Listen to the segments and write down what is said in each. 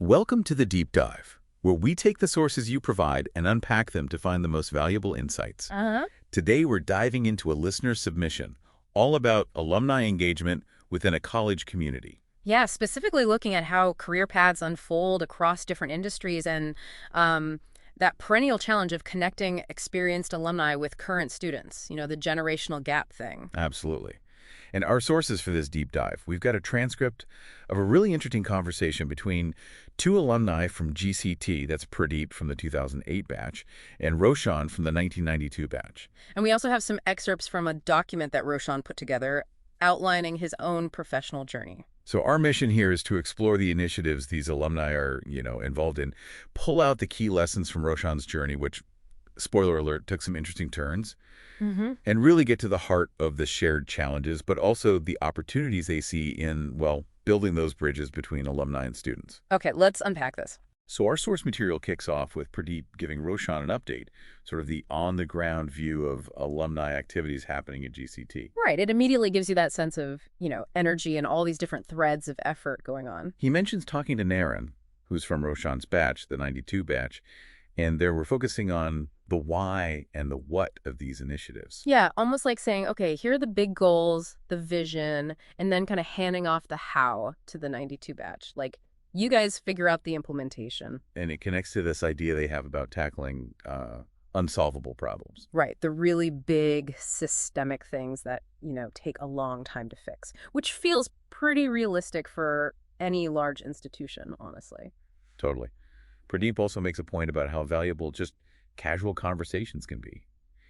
Welcome to the Deep Dive, where we take the sources you provide and unpack them to find the most valuable insights. Today, we're diving into a listener submission, all about alumni engagement within a college community. Yeah, specifically looking at how career paths unfold across different industries and that perennial challenge of connecting experienced alumni with current students, the generational gap thing. Absolutely. And our sources for this deep dive, we've got a transcript of a really interesting conversation between two alumni from GCT, that's Pradeep from the 2008 batch, and Roshan from the 1992 batch. And we also have some excerpts from a document that Roshan put together outlining his own professional journey. So our mission here is to explore the initiatives these alumni are, involved in, pull out the key lessons from Roshan's journey, which, spoiler alert, took some interesting turns, and really get to the heart of the shared challenges, but also the opportunities they see in, well, building those bridges between alumni and students. Okay, let's unpack this. So our source material kicks off with Pradeep giving Roshan an update, sort of the on-the-ground view of alumni activities happening at GCT. Right, it immediately gives you that sense of, energy and all these different threads of effort going on. He mentions talking to Naren, who's from Roshan's batch, the 92 batch, and there we're focusing on the why and the what of these initiatives. Yeah, almost like saying, okay, here are the big goals, the vision, and then kind of handing off the how to the 92 batch. Like, you guys figure out the implementation. And it connects to this idea they have about tackling unsolvable problems. Right, the really big systemic things that, take a long time to fix, which feels pretty realistic for any large institution, honestly. Totally. Pradeep also makes a point about how valuable just casual conversations can be.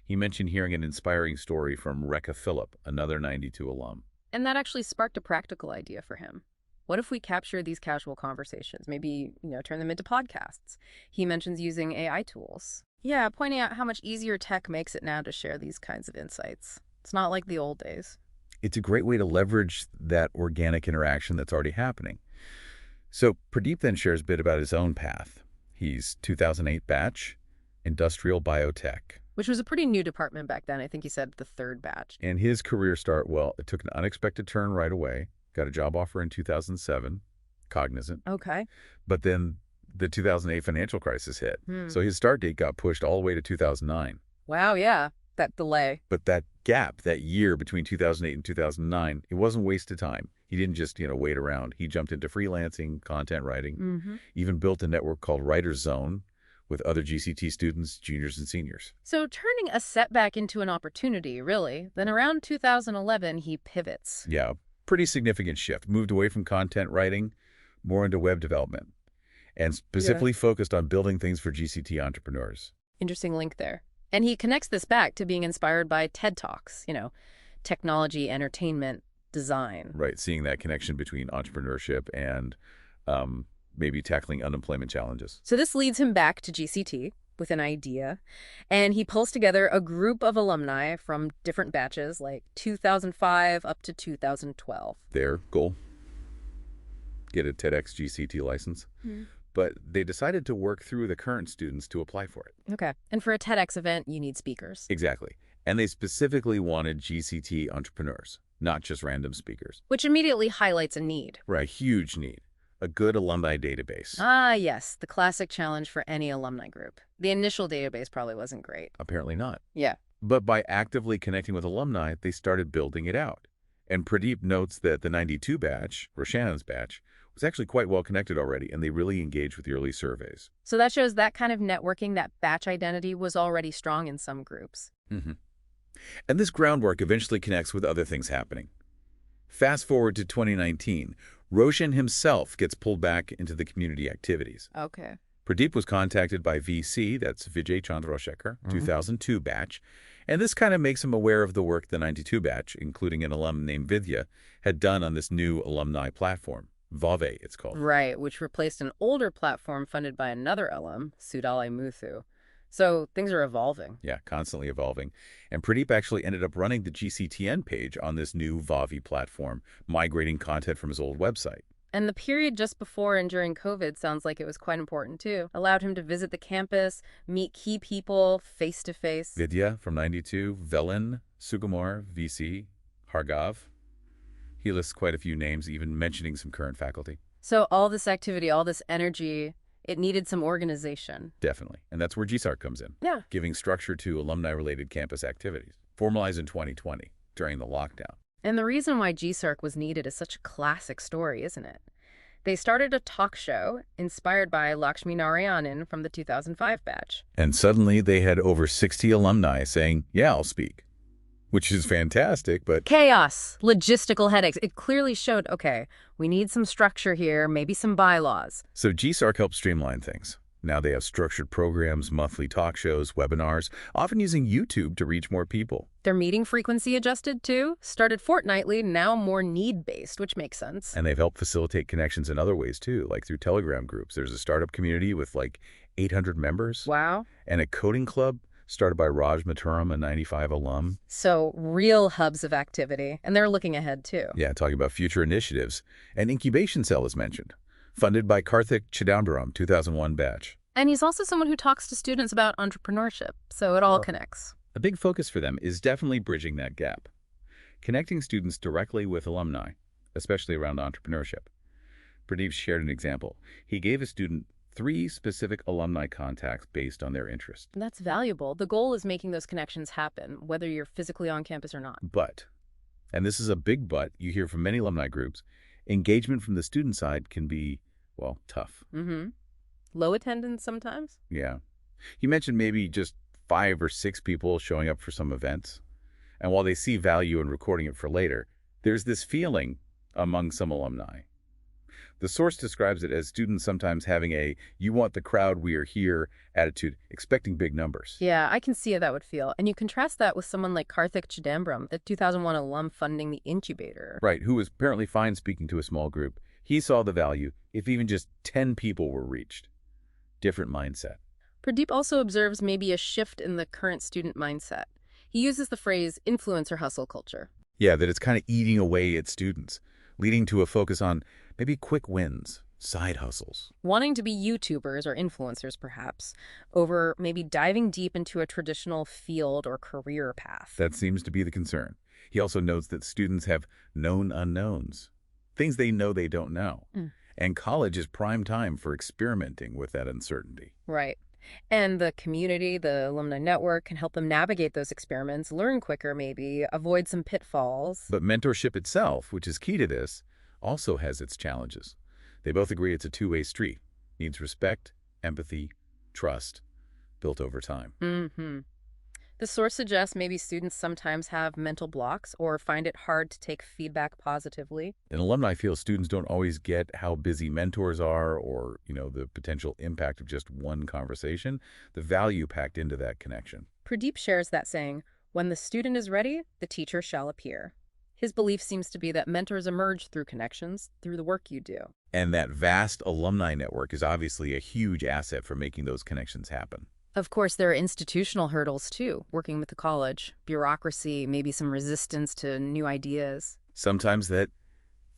He mentioned hearing an inspiring story from Rekha Phillip, another 92 alum. And that actually sparked a practical idea for him. What if we capture these casual conversations, maybe, turn them into podcasts? He mentions using AI tools. Yeah, pointing out how much easier tech makes it now to share these kinds of insights. It's not like the old days. It's a great way to leverage that organic interaction that's already happening. So Pradeep then shares a bit about his own path. He's 2008 batch, industrial biotech. Which was a pretty new department back then. I think he said the third batch. And his career start, well, it took an unexpected turn right away. Got a job offer in 2007, Cognizant. Okay. But then the 2008 financial crisis hit. So his start date got pushed all the way to 2009. Wow, yeah, that delay. But that gap, that year between 2008 and 2009, it wasn't wasted time. He didn't just, wait around. He jumped into freelancing, content writing, even built a network called Writer's Zone with other GCT students, juniors and seniors. So turning a setback into an opportunity, really. Then around 2011, he pivots. Yeah, pretty significant shift. Moved away from content writing, more into web development, and specifically focused on building things for GCT entrepreneurs. Interesting link there. And he connects this back to being inspired by TED Talks, technology, entertainment, design. Right, seeing that connection between entrepreneurship and maybe tackling unemployment challenges. So this leads him back to GCT with an idea, and he pulls together a group of alumni from different batches, like 2005 up to 2012. Their goal? Get a TEDx GCT license. But they decided to work through the current students to apply for it. Okay. And for a TEDx event, you need speakers. Exactly. And they specifically wanted GCT entrepreneurs, not just random speakers. Which immediately highlights a need. Right, a huge need. A good alumni database. Ah, yes. The classic challenge for any alumni group. The initial database probably wasn't great. Apparently not. Yeah. But by actively connecting with alumni, they started building it out. And Pradeep notes that the 92 batch, Roshan's batch, was actually quite well connected already, and they really engaged with the early surveys. So that shows that kind of networking, that batch identity, was already strong in some groups. And this groundwork eventually connects with other things happening. Fast forward to 2019, Roshan himself gets pulled back into the community activities. Okay. Pradeep was contacted by VC, that's Vijay Chandrasekhar, 2002 batch, and this kind of makes him aware of the work the 92 batch, including an alum named Vidya, had done on this new alumni platform. Vave, it's called. Right, which replaced an older platform funded by another alum, Sudale Muthu. So things are evolving. Yeah, constantly evolving. And Pradeep actually ended up running the GCTN page on this new Vavi platform, migrating content from his old website. And the period just before and during COVID sounds like it was quite important, too. Allowed him to visit the campus, meet key people face-to-face. Vidya from 92, Velin, Sukumar, VC, Hargav. He lists quite a few names, even mentioning some current faculty. So all this activity, all this energy, it needed some organization. Definitely. And that's where GSARC comes in, Yeah. giving structure to alumni-related campus activities, formalized in 2020 during the lockdown. And the reason why GSARC was needed is such a classic story, isn't it? They started a talk show inspired by Lakshmi Narayanan from the 2005 batch. And suddenly they had over 60 alumni saying, yeah, I'll speak, which is fantastic, but Chaos, logistical headaches. It clearly showed, okay, we need some structure here, maybe some bylaws. so GSARC helped streamline things. Now they have structured programs, monthly talk shows, webinars, often using YouTube to reach more people. Their meeting frequency adjusted too, started fortnightly, now more need-based, which makes sense. And they've helped facilitate connections in other ways too, like through Telegram groups. There's a startup community with like 800 members. Wow. And a coding club started by Raj Maturam, a 95 alum. So real hubs of activity, and they're looking ahead too. Yeah, talking about future initiatives. An incubation cell is mentioned, funded by Karthik Chidambaram, 2001 batch. And he's also someone who talks to students about entrepreneurship, so it all connects. A big focus for them is definitely bridging that gap, connecting students directly with alumni, especially around entrepreneurship. Pradeep shared an example. He gave a student 3 specific alumni contacts based on their interest. That's valuable. The goal is making those connections happen, whether you're physically on campus or not. But, and this is a big but, you hear from many alumni groups, engagement from the student side can be, well, tough. Mm-hmm. Low attendance sometimes? Yeah. He mentioned maybe just 5 or 6 people showing up for some events. And while they see value in recording it for later, there's this feeling among some alumni. The source describes it as students sometimes having a "you want the crowd, we are here" attitude, expecting big numbers. Yeah, I can see how that would feel. And you contrast that with someone like Karthik Chidambaram, the 2001 alum funding the incubator. Right, who was apparently fine speaking to a small group. He saw the value if even just 10 people were reached. Different mindset. Pradeep also observes maybe a shift in the current student mindset. He uses the phrase influencer hustle culture. Yeah, that it's kind of eating away at students, leading to a focus on maybe quick wins, side hustles. Wanting to be YouTubers or influencers, perhaps, over maybe diving deep into a traditional field or career path. That seems to be the concern. He also notes that students have known unknowns, things they know they don't know. And college is prime time for experimenting with that uncertainty. Right. And the community, the alumni network, can help them navigate those experiments, learn quicker maybe, avoid some pitfalls. But mentorship itself, which is key to this, also has its challenges. They both agree it's a two-way street. Needs respect, empathy, trust, built over time. Mm-hmm. The source suggests maybe students sometimes have mental blocks or find it hard to take feedback positively. And alumni feel students don't always get how busy mentors are or, the potential impact of just one conversation, the value packed into that connection. Pradeep shares that saying, "When the student is ready, the teacher shall appear." His belief seems to be that mentors emerge through connections, through the work you do. And that vast alumni network is obviously a huge asset for making those connections happen. Of course, there are institutional hurdles too, working with the college, bureaucracy, maybe some resistance to new ideas. Sometimes that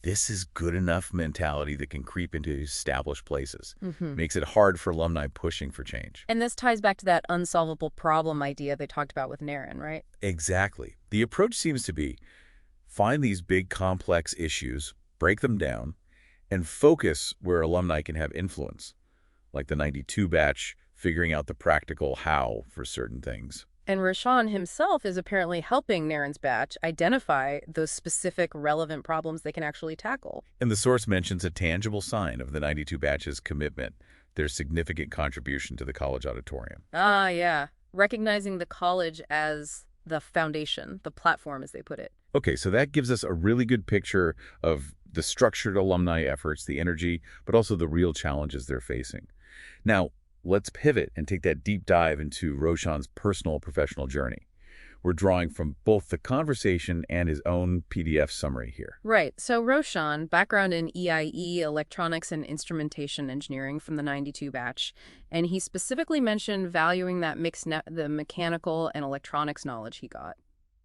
this is good enough mentality that can creep into established places. Makes it hard for alumni pushing for change. And this ties back to that unsolvable problem idea they talked about with Naren, right? Exactly. The approach seems to be find these big complex issues, break them down, and focus where alumni can have influence, like the 92 batch figuring out the practical how for certain things. And Roshan himself is apparently helping Naren's batch identify those specific relevant problems they can actually tackle. And the source mentions a tangible sign of the 92 batch's commitment, their significant contribution to the college auditorium. Ah, yeah. Recognizing the college as the foundation, the platform as they put it. Okay, so that gives us a really good picture of the structured alumni efforts, the energy, but also the real challenges they're facing. Now, let's pivot and take that deep dive into Roshan's personal professional journey. We're drawing from both the conversation and his own PDF summary here. Right. So Roshan, background in EIE, electronics and instrumentation engineering from the 92 batch, and he specifically mentioned valuing that the mechanical and electronics knowledge he got.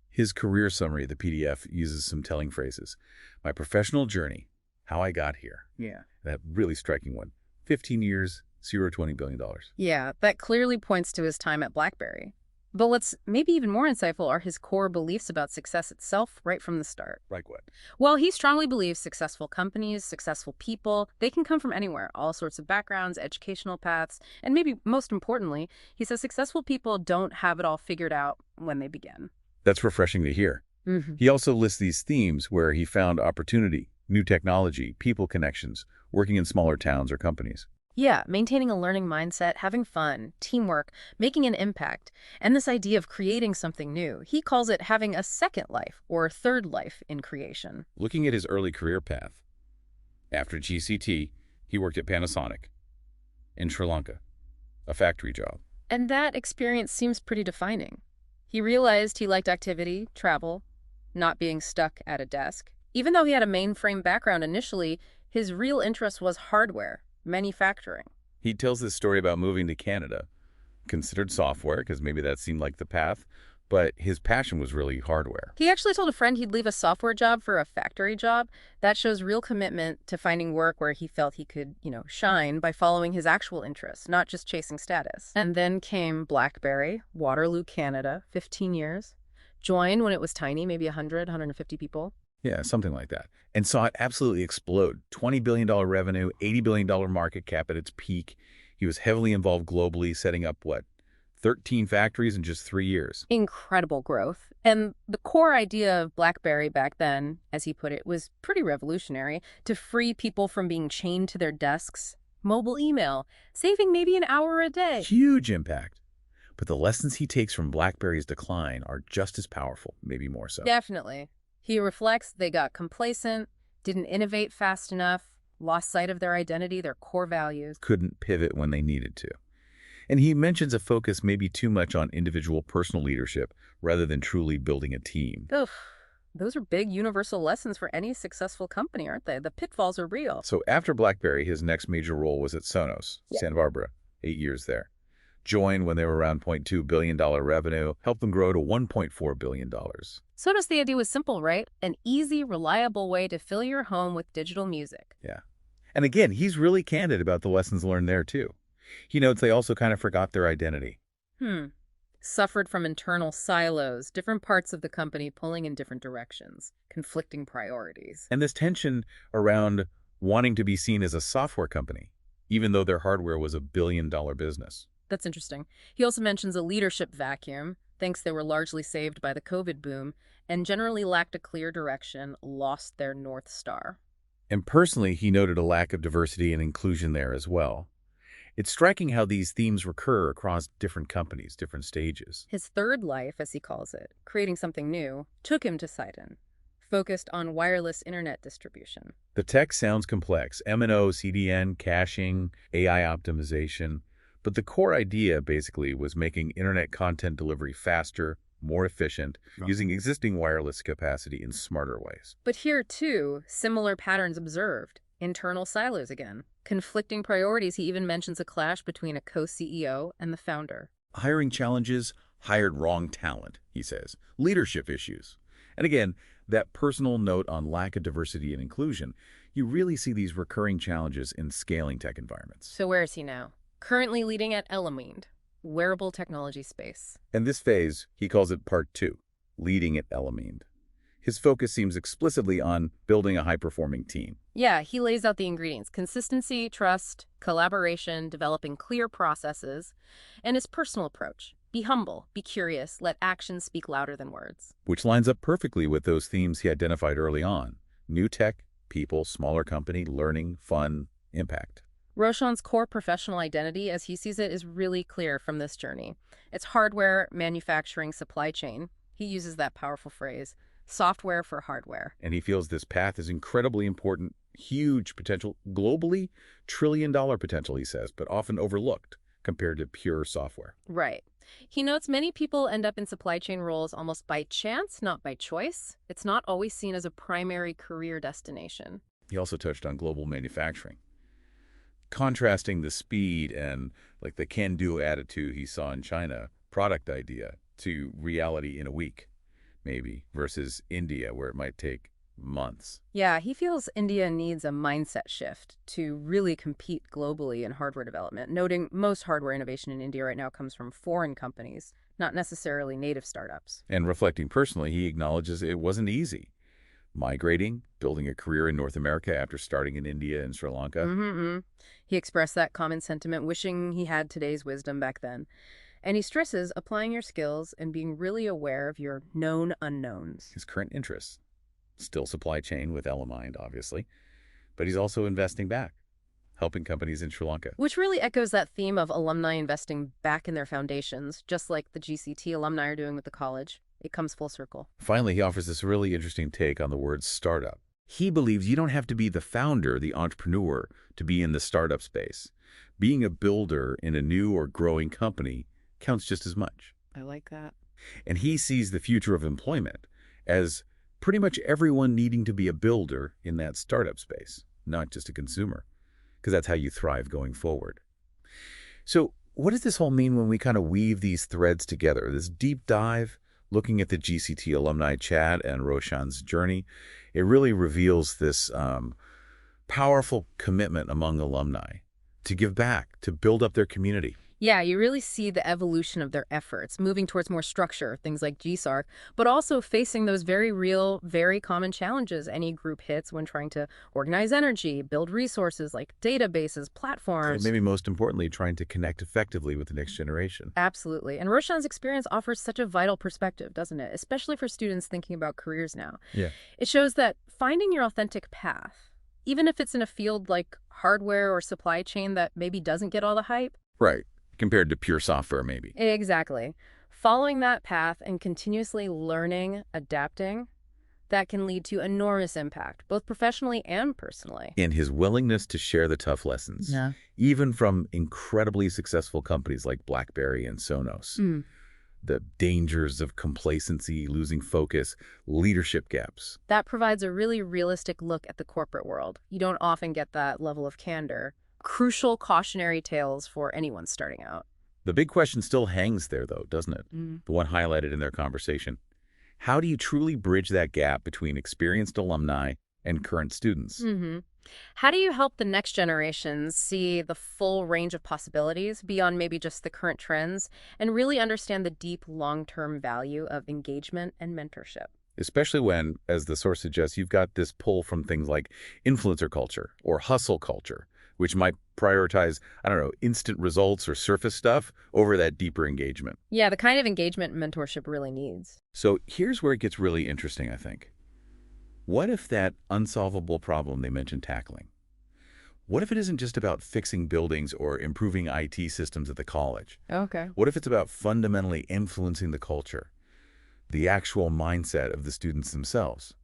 His career summary, the PDF, uses some telling phrases. My professional journey, how I got here. Yeah. That really striking one. 15 years, $20 billion. Yeah, that clearly points to his time at BlackBerry. But what's maybe even more insightful are his core beliefs about success itself right from the start. Like what? Well, he strongly believes successful companies, successful people, they can come from anywhere, all sorts of backgrounds, educational paths, and maybe most importantly, he says successful people don't have it all figured out when they begin. That's refreshing to hear. Hmm. He also lists these themes where he found opportunity, new technology, people connections, working in smaller towns or companies. Yeah, maintaining a learning mindset, having fun, teamwork, making an impact, and this idea of creating something new. He calls it having a second life or third life in creation. Looking at his early career path, after GCT, he worked at Panasonic in Sri Lanka, a factory job. And that experience seems pretty defining. He realized he liked activity, travel, not being stuck at a desk. Even though he had a mainframe background initially, his real interest was hardware, manufacturing. He tells this story about moving to Canada, considered software, because maybe that seemed like the path, but his passion was really hardware. He actually told a friend he'd leave a software job for a factory job. That shows real commitment to finding work where he felt he could, shine by following his actual interests, not just chasing status. And then came BlackBerry, Waterloo, Canada, 15 years. Joined when it was tiny, maybe 100, 150 people. Yeah, something like that. And saw it absolutely explode. $20 billion revenue, $80 billion market cap at its peak. He was heavily involved globally, setting up, 13 factories in just 3 years. Incredible growth. And the core idea of BlackBerry back then, as he put it, was pretty revolutionary: to free people from being chained to their desks. Mobile email, saving maybe an hour a day. Huge impact. But the lessons he takes from BlackBerry's decline are just as powerful, maybe more so. Definitely. He reflects they got complacent, didn't innovate fast enough, lost sight of their identity, their core values. Couldn't pivot when they needed to. And he mentions a focus maybe too much on individual personal leadership rather than truly building a team. Ugh, those are big universal lessons for any successful company, aren't they? The pitfalls are real. So after BlackBerry, his next major role was at Sonos, Santa Barbara, 8 years there. Joined when they were around $0.2 billion revenue, helped them grow to $1.4 billion. Sonos, the idea was simple, right? An easy, reliable way to fill your home with digital music. Yeah. And again, he's really candid about the lessons learned there, too. He notes they also kind of forgot their identity. Suffered from internal silos, different parts of the company pulling in different directions, conflicting priorities. And this tension around wanting to be seen as a software company, even though their hardware was a billion-dollar business. That's interesting. He also mentions a leadership vacuum, thinks they were largely saved by the COVID boom, and generally lacked a clear direction, lost their North Star. And personally, he noted a lack of diversity and inclusion there as well. It's striking how these themes recur across different companies, different stages. His third life, as he calls it, creating something new, took him to Sidon, focused on wireless internet distribution. The tech sounds complex: MNO, CDN, caching, AI optimization. But the core idea, basically, was making internet content delivery faster, more efficient, using existing wireless capacity in smarter ways. But here, too, similar patterns observed. Internal silos again. Conflicting priorities. He even mentions a clash between a co-CEO and the founder. Hiring challenges, hired wrong talent, he says. Leadership issues. And again, that personal note on lack of diversity and inclusion, you really see these recurring challenges in scaling tech environments. So where is he now? Currently leading at Alumni, wearable technology space. And this phase, he calls it Part 2, leading at Alumni. His focus seems explicitly on building a high-performing team. Yeah, he lays out the ingredients: consistency, trust, collaboration, developing clear processes, and his personal approach. Be humble, be curious, let actions speak louder than words. Which lines up perfectly with those themes he identified early on: new tech, people, smaller company, learning, fun, impact. Roshan's core professional identity, as he sees it, is really clear from this journey. It's hardware, manufacturing, supply chain. He uses that powerful phrase: software for hardware. And he feels this path is incredibly important, huge potential, globally, trillion-dollar potential, he says, but often overlooked compared to pure software. Right. He notes many people end up in supply chain roles almost by chance, not by choice. It's not always seen as a primary career destination. He also touched on global manufacturing, contrasting the speed and the can-do attitude he saw in China, product idea, to reality in a week, maybe, versus India, where it might take months. Yeah, he feels India needs a mindset shift to really compete globally in hardware development, noting most hardware innovation in India right now comes from foreign companies, not necessarily native startups. And reflecting personally, he acknowledges it wasn't easy. Migrating, building a career in North America after starting in India and Sri Lanka. Mm-hmm. He expressed that common sentiment, wishing he had today's wisdom back then. And he stresses applying your skills and being really aware of your known unknowns. His current interests, still supply chain with Alumni, obviously, but he's also investing back, helping companies in Sri Lanka. Which really echoes that theme of alumni investing back in their foundations, just like the GCT alumni are doing with the college. It comes full circle. Finally, he offers this really interesting take on the word startup. He believes you don't have to be the founder, the entrepreneur, to be in the startup space. Being a builder in a new or growing company counts just as much. I like that. And he sees the future of employment as pretty much everyone needing to be a builder in that startup space, not just a consumer, because that's how you thrive going forward. So what does this all mean when we kind of weave these threads together? This deep dive, looking at the GCT alumni chat and Roshan's journey, it really reveals this powerful commitment among alumni to give back, to build up their community. Yeah, you really see the evolution of their efforts, moving towards more structure, things like GSARC, but also facing those very real, very common challenges any group hits when trying to organize energy, build resources like databases, platforms. And maybe most importantly, trying to connect effectively with the next generation. Absolutely. And Roshan's experience offers such a vital perspective, doesn't it? Especially for students thinking about careers now. Yeah. It shows that finding your authentic path, even if it's in a field like hardware or supply chain that maybe doesn't get all the hype. Right. Compared to pure software, maybe. Exactly. Following that path and continuously learning, adapting, that can lead to enormous impact, both professionally and personally. And his willingness to share the tough lessons, even from incredibly successful companies like BlackBerry and Sonos. The dangers of complacency, losing focus, leadership gaps. That provides a really realistic look at the corporate world. You don't often get that level of candor. Crucial cautionary tales for anyone starting out. The big question still hangs there, though, doesn't it? The one highlighted in their conversation. How do you truly bridge that gap between experienced alumni and current students? How do you help the next generations see the full range of possibilities beyond maybe just the current trends and really understand the deep long-term value of engagement and mentorship? Especially when, as the source suggests, you've got this pull from things like influencer culture or hustle culture, which might prioritize, instant results or surface stuff over that deeper engagement. Yeah, the kind of engagement mentorship really needs. So here's where it gets really interesting, I think. What if that unsolvable problem they mentioned tackling? What if it isn't just about fixing buildings or improving IT systems at the college? Okay. What if it's about fundamentally influencing the culture, the actual mindset of the students themselves?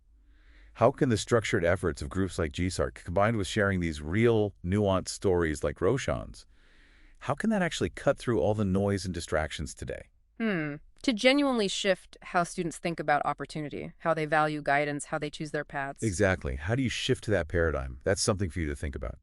How can the structured efforts of groups like GSARC, combined with sharing these real, nuanced stories like Roshan's, how can that actually cut through all the noise and distractions today? To genuinely shift how students think about opportunity, how they value guidance, how they choose their paths. Exactly. How do you shift to that paradigm? That's something for you to think about.